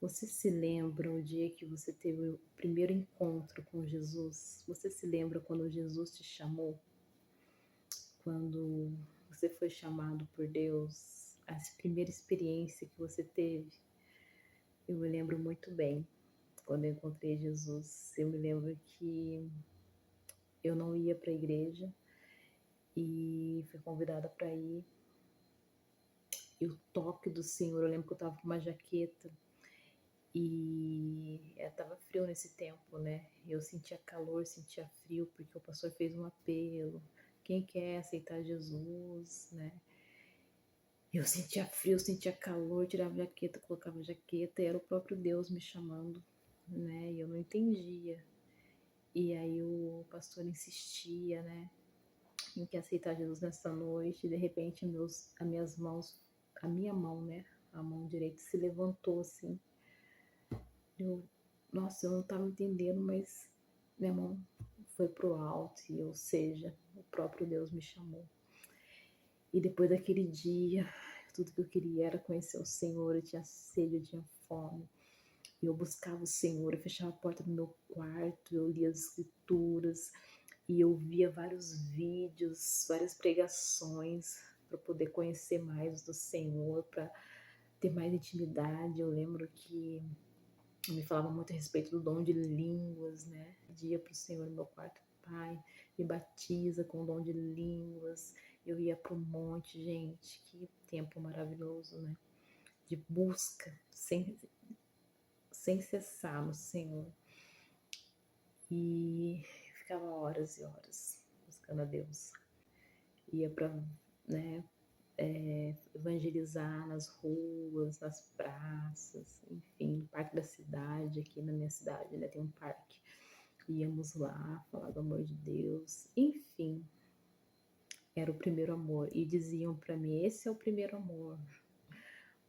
Você se lembra o dia que você teve o primeiro encontro com Jesus? Você se lembra quando Jesus te chamou? Quando você foi chamado por Deus? Essa primeira experiência que você teve? Eu me lembro muito bem quando eu encontrei Jesus. Eu me lembro que eu não ia para a igreja e fui convidada para ir. E o toque do Senhor, eu lembro que eu estava com uma jaqueta e tava frio nesse tempo, né? Eu sentia calor, sentia frio, porque o pastor fez um apelo. Quem quer aceitar Jesus, né? Eu sentia frio, sentia calor, tirava a jaqueta, colocava a jaqueta, e era o próprio Deus me chamando, né? E eu não entendia. E aí o pastor insistia, né? Em que aceitar Jesus nessa noite, e de repente as minhas mãos, a minha mão, né? A mão direita se levantou assim. Eu, nossa, eu não estava entendendo, mas minha mão foi pro alto, e, ou seja, o próprio Deus me chamou. E depois daquele dia, tudo que eu queria era conhecer o Senhor. Eu tinha sede, eu tinha fome. E eu buscava o Senhor, eu fechava a porta do meu quarto, eu lia as escrituras e eu via vários vídeos, várias pregações para poder conhecer mais do Senhor, para ter mais intimidade. Eu lembro que me falava muito a respeito do dom de línguas, né? Pedia para o Senhor no meu quarto: Pai, me batiza com o dom de línguas. Eu ia para o monte, gente, que tempo maravilhoso, né? De busca sem cessar no Senhor. E ficava horas e horas buscando a Deus. Ia para, né, evangelizar nas ruas, nas praças, enfim, no parque da cidade. Aqui na minha cidade, né, tem um parque. Íamos lá falar do amor de Deus. Enfim, era o primeiro amor. E diziam para mim: esse é o primeiro amor.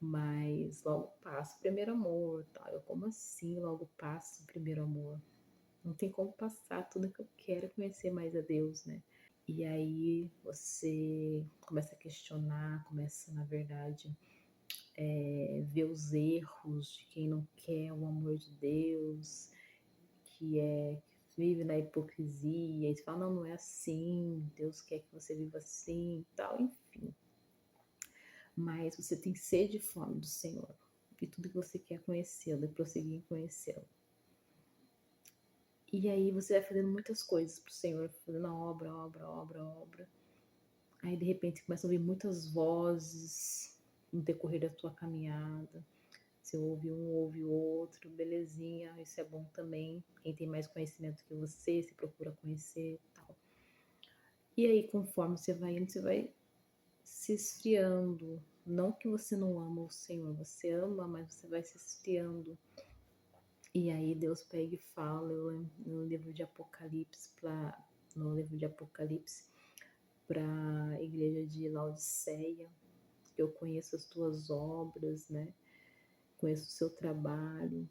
Mas logo passa o primeiro amor. Tá? Eu, como assim logo passa o primeiro amor? Não tem como passar, tudo que eu quero é conhecer mais a Deus, né? E aí você começa a questionar, começa, na verdade, ver os erros de quem não quer o amor de Deus, que vive na hipocrisia, e você fala: não, não é assim, Deus quer que você viva assim e tal, enfim. Mas você tem sede e fome do Senhor, e tudo que você quer conhecê-lo e prosseguir em conhecê-lo. E aí você vai fazendo muitas coisas pro Senhor, fazendo a obra. Aí de repente começa a ouvir muitas vozes no decorrer da tua caminhada. Você ouve um, ouve o outro, belezinha, isso é bom também. Quem tem mais conhecimento que você, se procura conhecer e tal. E aí, conforme você vai indo, você vai se esfriando. Não que você não ama o Senhor, você ama, mas você vai se esfriando. E aí Deus pega e fala no livro de Apocalipse, para a igreja de Laodiceia: eu conheço as tuas obras, né? Conheço o seu trabalho.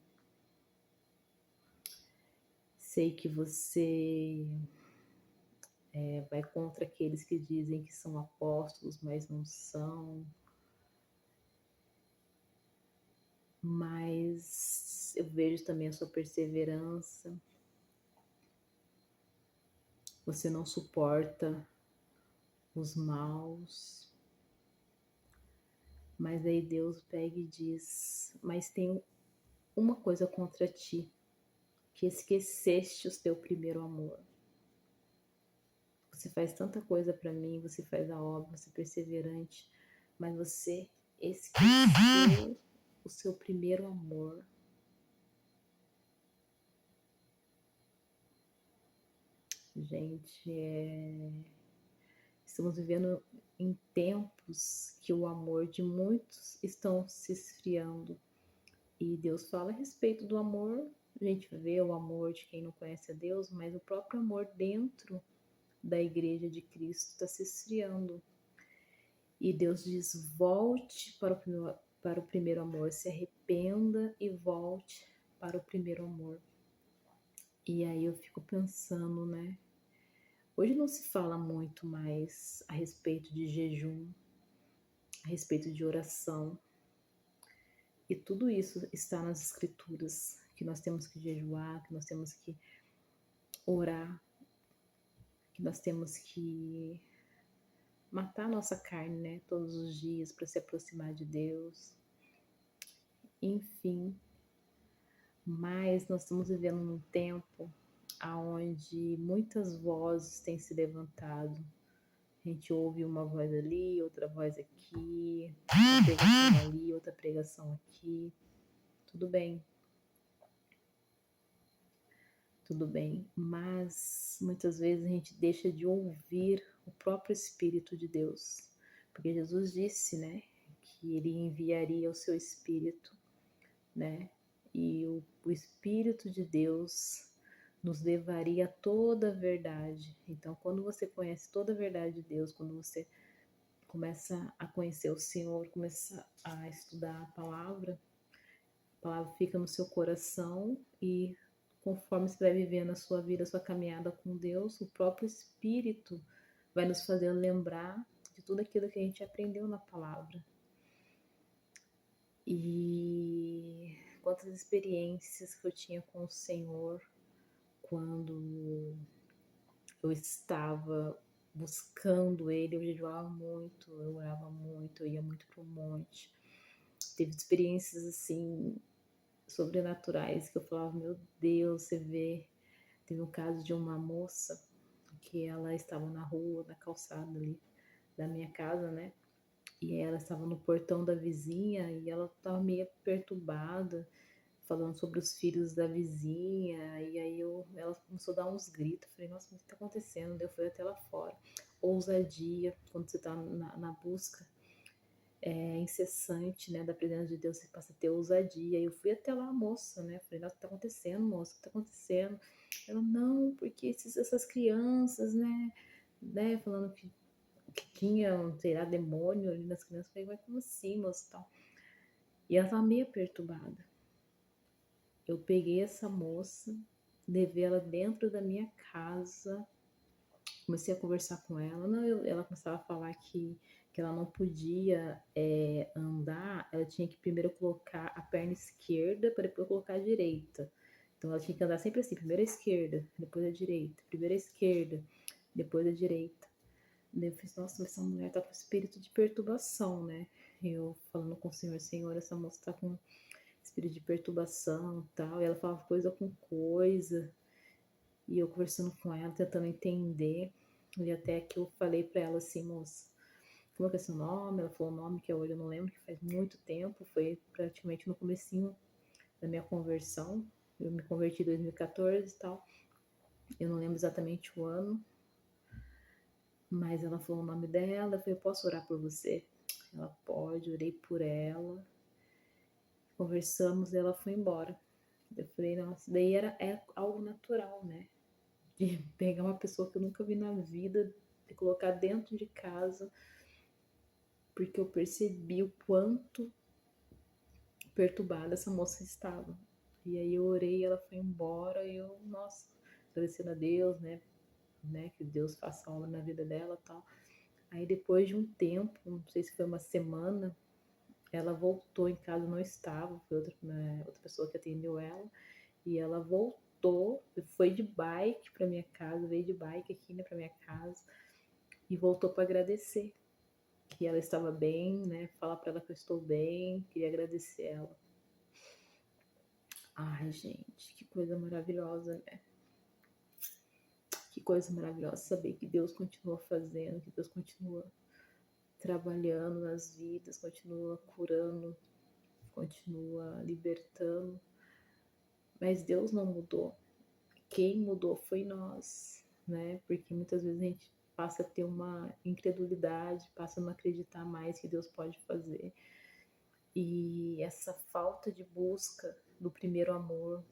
Sei que você vai contra aqueles que dizem que são apóstolos, mas não são. Mas eu vejo também a sua perseverança. Você não suporta os maus. Mas aí Deus pega e diz: mas tem uma coisa contra ti, que esqueceste o teu primeiro amor. Você faz tanta coisa para mim, você faz a obra, você é perseverante, mas você esqueceu o seu primeiro amor. Gente, estamos vivendo em tempos que o amor de muitos estão se esfriando. E Deus fala a respeito do amor. A gente vê o amor de quem não conhece a Deus, mas o próprio amor dentro da igreja de Cristo está se esfriando. E Deus diz: volte para o primeiro amor, se arrependa e volte para o primeiro amor. E aí eu fico pensando, né? Hoje não se fala muito mais a respeito de jejum, a respeito de oração. E tudo isso está nas escrituras, que nós temos que jejuar, que nós temos que orar, que nós temos que matar a nossa carne, né, todos os dias para se aproximar de Deus. Enfim, mas nós estamos vivendo num tempo onde muitas vozes têm se levantado. A gente ouve uma voz ali, outra voz aqui, uma pregação ali, outra pregação aqui. Tudo bem, tudo bem, mas muitas vezes a gente deixa de ouvir o próprio Espírito de Deus, porque Jesus disse, né, que ele enviaria o seu Espírito, né, e o Espírito de Deus nos levaria a toda a verdade. Então, quando você conhece toda a verdade de Deus, quando você começa a conhecer o Senhor, começa a estudar a palavra fica no seu coração e conforme você vai vivendo a sua vida, a sua caminhada com Deus, o próprio Espírito vai nos fazer lembrar de tudo aquilo que a gente aprendeu na palavra. E quantas experiências que eu tinha com o Senhor quando eu estava buscando Ele, eu jejuava muito, eu orava muito, eu ia muito pro monte. Teve experiências assim sobrenaturais que eu falava, meu Deus, você vê. Teve um caso de uma moça que ela estava na rua, na calçada ali da minha casa, né? E ela estava no portão da vizinha e ela estava meio perturbada, falando sobre os filhos da vizinha. E aí ela começou a dar uns gritos. Eu falei, nossa, o que está acontecendo? Eu fui até lá fora. Ousadia, quando você está na busca incessante, né, da presença de Deus, você passa a ter ousadia. Eu fui até lá, a moça, né, falei, nossa, o que tá acontecendo, moça, o que tá acontecendo? Ela, não, porque essas crianças, né, falando que tinha, sei lá, demônio ali nas crianças. Eu falei, mas como assim, moça, tal? E ela tava meio perturbada. Eu peguei essa moça, levei ela dentro da minha casa, comecei a conversar com ela. Não, ela começava a falar que ela não podia andar, ela tinha que primeiro colocar a perna esquerda para depois colocar a direita. Então ela tinha que andar sempre assim, primeiro a esquerda, depois a direita, primeiro a esquerda, depois a direita. Daí eu fiz, nossa, mas essa mulher tá com espírito de perturbação, né? Eu falando com o Senhor, Senhor, essa moça tá com espírito de perturbação e tal. E ela falava coisa com coisa. E eu conversando com ela, tentando entender. E até que eu falei pra ela assim, moça, como é que é seu nome? Ela falou o nome que hoje eu não lembro, que faz muito tempo, foi praticamente no comecinho da minha conversão. Eu me converti em 2014 e tal. Eu não lembro exatamente o ano, mas ela falou o nome dela. Eu falei, posso orar por você? Ela pode, orei por ela. Conversamos e ela foi embora. Eu falei, nossa, daí é algo natural, né? De pegar uma pessoa que eu nunca vi na vida, de colocar dentro de casa, porque eu percebi o quanto perturbada essa moça estava. E aí eu orei, ela foi embora e eu, nossa, agradecendo a Deus, né, que Deus faça a obra na vida dela e tal. Aí depois de um tempo, não sei se foi uma semana, ela voltou em casa, não estava, foi outra pessoa que atendeu ela, e ela voltou, foi de bike para minha casa, veio de bike aqui, né, para minha casa, e voltou para agradecer que ela estava bem, né, falar para ela que eu estou bem, queria agradecer ela. Ai, gente, que coisa maravilhosa, né? Que coisa maravilhosa saber que Deus continua fazendo, que Deus continua trabalhando nas vidas, continua curando, continua libertando. Mas Deus não mudou. Quem mudou foi nós, né? Porque muitas vezes a gente passa a ter uma incredulidade, passa a não acreditar mais que Deus pode fazer. E essa falta de busca do primeiro amor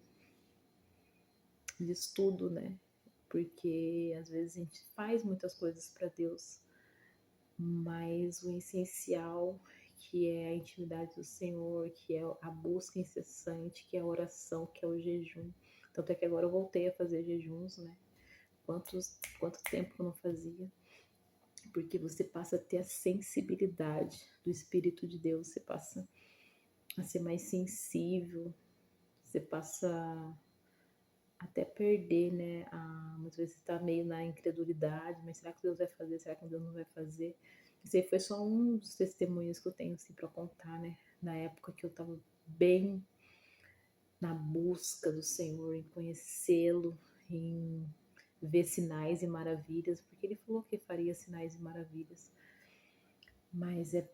diz tudo, né? Porque às vezes a gente faz muitas coisas para Deus, mas o essencial, que é a intimidade do Senhor, que é a busca incessante, que é a oração, que é o jejum. Tanto é que agora eu voltei a fazer jejuns, né? Quanto tempo eu não fazia? Porque você passa a ter a sensibilidade do Espírito de Deus, você passa a ser mais sensível. Você passa até perder, né? Muitas vezes você tá meio na incredulidade, mas será que Deus vai fazer? Será que Deus não vai fazer? Isso aí foi só um dos testemunhos que eu tenho assim para contar, né? Na época que eu tava bem na busca do Senhor, em conhecê-lo, em ver sinais e maravilhas, porque ele falou que faria sinais e maravilhas. Mas é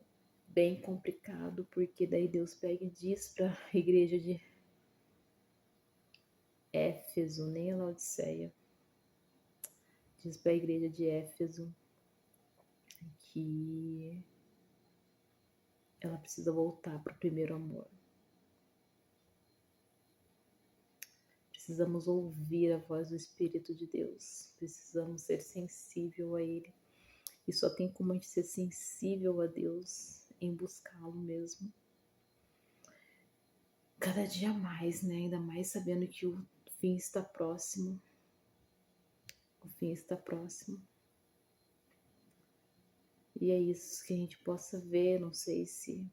bem complicado, porque daí Deus pega e diz para a igreja de Éfeso, nem a Laodiceia, diz para a igreja de Éfeso que ela precisa voltar para o primeiro amor. Precisamos ouvir a voz do Espírito de Deus. Precisamos ser sensível a Ele. E só tem como a gente ser sensível a Deus em buscá-lo mesmo. Cada dia mais, né? Ainda mais sabendo que o fim está próximo. O fim está próximo. E é isso que a gente possa ver. Não sei se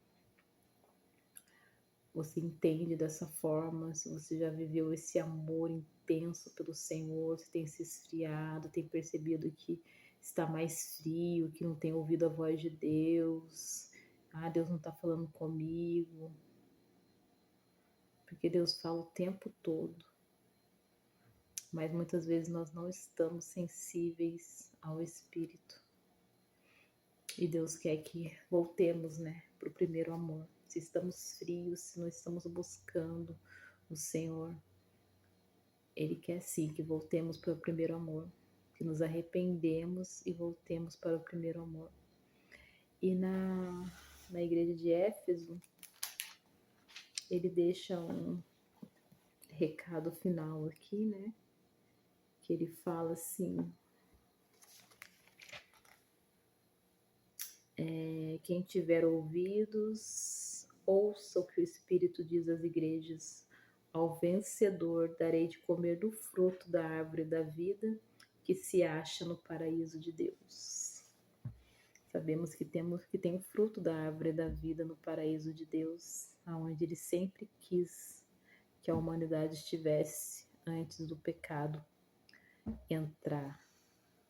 você entende dessa forma, se você já viveu esse amor intenso pelo Senhor, se tem se esfriado, tem percebido que está mais frio, que não tem ouvido a voz de Deus. Deus não está falando comigo. Porque Deus fala o tempo todo. Mas muitas vezes nós não estamos sensíveis ao Espírito. E Deus quer que voltemos, né, para o primeiro amor. Se estamos frios, se não estamos buscando o Senhor, Ele quer sim que voltemos para o primeiro amor, que nos arrependemos e voltemos para o primeiro amor. E na igreja de Éfeso, ele deixa um recado final aqui, né? Que ele fala assim: quem tiver ouvidos, ouça o que o Espírito diz às igrejas. Ao vencedor darei de comer do fruto da árvore da vida que se acha no paraíso de Deus. Sabemos que tem o fruto da árvore da vida no paraíso de Deus, aonde Ele sempre quis que a humanidade estivesse antes do pecado entrar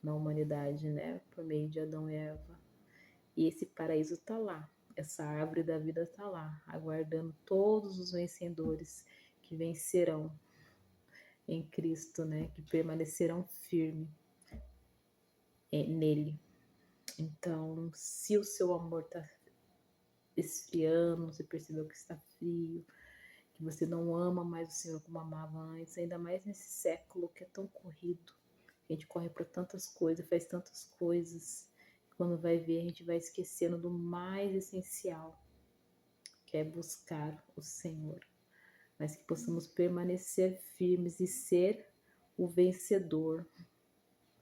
na humanidade, né, por meio de Adão e Eva. E esse paraíso está lá, essa árvore da vida está lá, aguardando todos os vencedores que vencerão em Cristo, né? Que permanecerão firmes nele. Então, se o seu amor está esfriando, você percebeu que está frio, que você não ama mais o Senhor como amava antes, ainda mais nesse século que é tão corrido, a gente corre por tantas coisas, faz tantas coisas, quando vai ver a gente vai esquecendo do mais essencial, que é buscar o Senhor, mas que possamos permanecer firmes e ser o vencedor,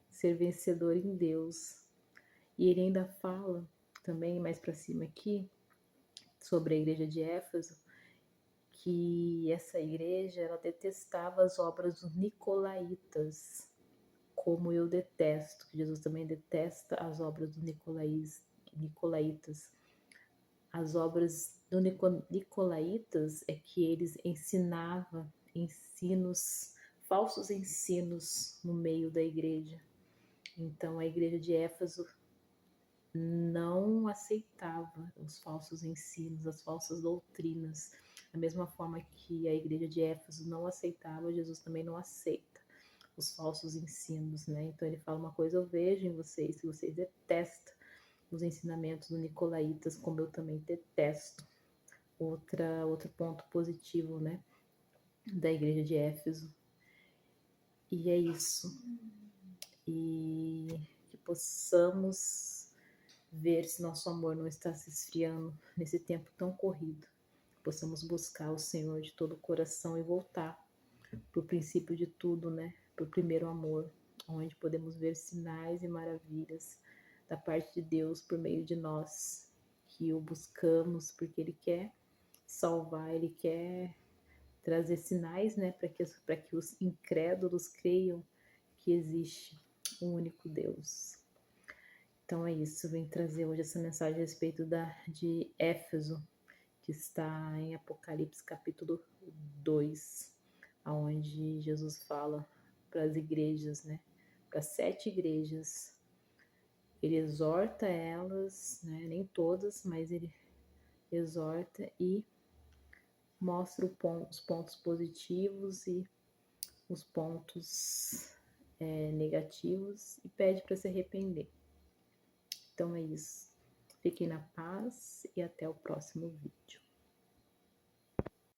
ser vencedor em Deus. E ele ainda fala também mais para cima aqui sobre a igreja de Éfeso, que essa igreja ela detestava as obras dos nicolaítas, como eu detesto, que Jesus também detesta as obras dos nicolaítas. As obras do nicolaítas é que eles ensinavam falsos ensinos no meio da igreja. Então a igreja de Éfeso não aceitava os falsos ensinos, as falsas doutrinas. Da mesma forma que a igreja de Éfeso não aceitava, Jesus também não aceita os falsos ensinos, né? Então ele fala uma coisa: eu vejo em vocês, que vocês detestam os ensinamentos do nicolaítas, como eu também detesto. Outro ponto positivo, né, da igreja de Éfeso. E é isso. E que possamos ver se nosso amor não está se esfriando nesse tempo tão corrido. Possamos buscar o Senhor de todo o coração e voltar para o princípio de tudo, né? Para o primeiro amor, onde podemos ver sinais e maravilhas da parte de Deus por meio de nós, que o buscamos porque Ele quer salvar, Ele quer trazer sinais, né? Para que os incrédulos creiam que existe um único Deus. Então é isso, eu vim trazer hoje essa mensagem a respeito de Éfeso, que que está em Apocalipse capítulo 2, onde Jesus fala para as igrejas, né? Para 7 igrejas. Ele exorta elas, né? Nem todas, mas ele exorta e mostra os pontos positivos e os pontos negativos e pede para se arrepender. Então é isso. Fiquem na paz e até o próximo vídeo.